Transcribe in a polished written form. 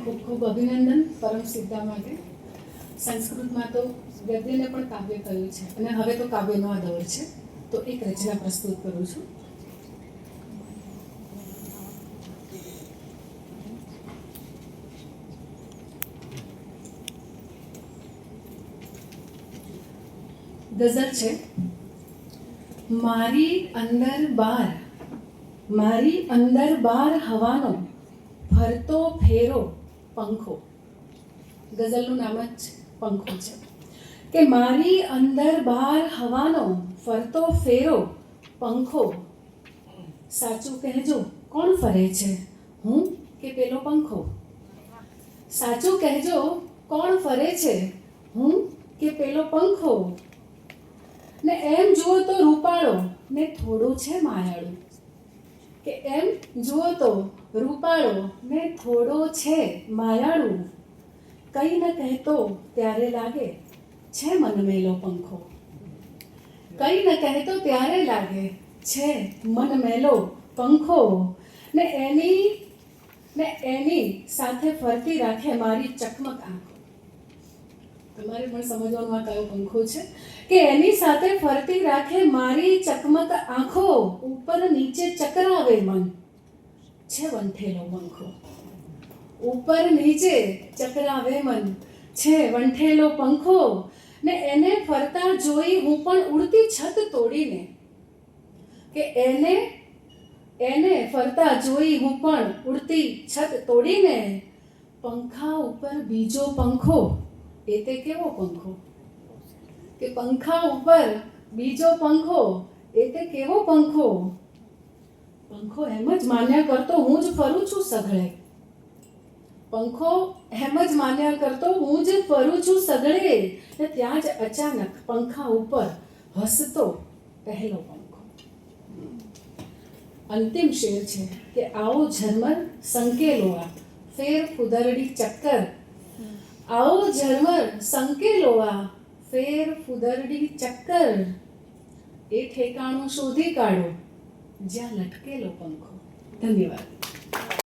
ખૂબ ખૂબ અભિનંદન પરમ સિદ્ધા માટે. સંસ્કૃતમાં તો ગદ્યને પણ કાવ્ય કહ્યું છે અને હવે તો કાવ્યનો આ દોર છે, તો એક રચના પ્રસ્તુત કરું છું. ગઝલ છે. મારી અંદર બાર હવાનો ફરતો ફેરો પંખો. ગઝલનું નામ જ પંખો છે કે મારી અંદર બાર હવાનો ફરતો ફેરો પંખો. સાચું કહેજો કોણ ફરે છે, હું કે પેલો પંખો? સાચું કહેજો કોણ ફરે છે, હું કે પેલો પંખો? ને એમ જુઓ તો રૂપાળો ને થોડો છે માયાળું. કે એમ જુઓ તો રૂપાળો ને થોડો છે માયાળું. કંઈ ન કહેતો ત્યારે લાગે છે મનમેલો પંખો. કંઈ ન કહેતો ત્યારે લાગે છે મનમેલો પંખો. ને એની સાથે ફરતી રાખે મારી ચકમક આંખો. તમારે પણ સમજવાનું આ કયો પંખો છે કે એની સાથે ફરતી રાખે મારી ચકમક આંખો. ઉપર નીચે ચકરાવે મન છે વંઠેલો પંખો. ઉપર નીચે ચકરાવે મન છે વંઠેલો પંખો. ને એને ફરતા જોઈ હું પણ ઉડતી છત તોડીને. કે એને ફરતા જોઈ હું પણ ઉડતી છત તોડીને. પંખા ઉપર બીજો પંખો એ તે કેવો પંખો? કે પંખા ઉપર બીજો પંખો એ તે કેવો પંખો? પંખો એમ જ માન્યા કરતો હું જ ફરું છું સઘળે. પંખો એમ જ માન્યા કરતો હું જ ફરું છું સઘળે. ને ત્યાં જ અચાનક પંખા ઉપર હસતો પહેલો પંખો. અંતિમ શેર છે કે આવો ઝરમર સંકેલો આ ફેર ફુદરડી ચક્કર. આવો ઝરમર સંકેલો આ ફેર ફુદરડી ચક્કર. એ ઠેકાણું શોધી કાઢો જ્યાં લટકેલો પંખો. ધન્યવાદ.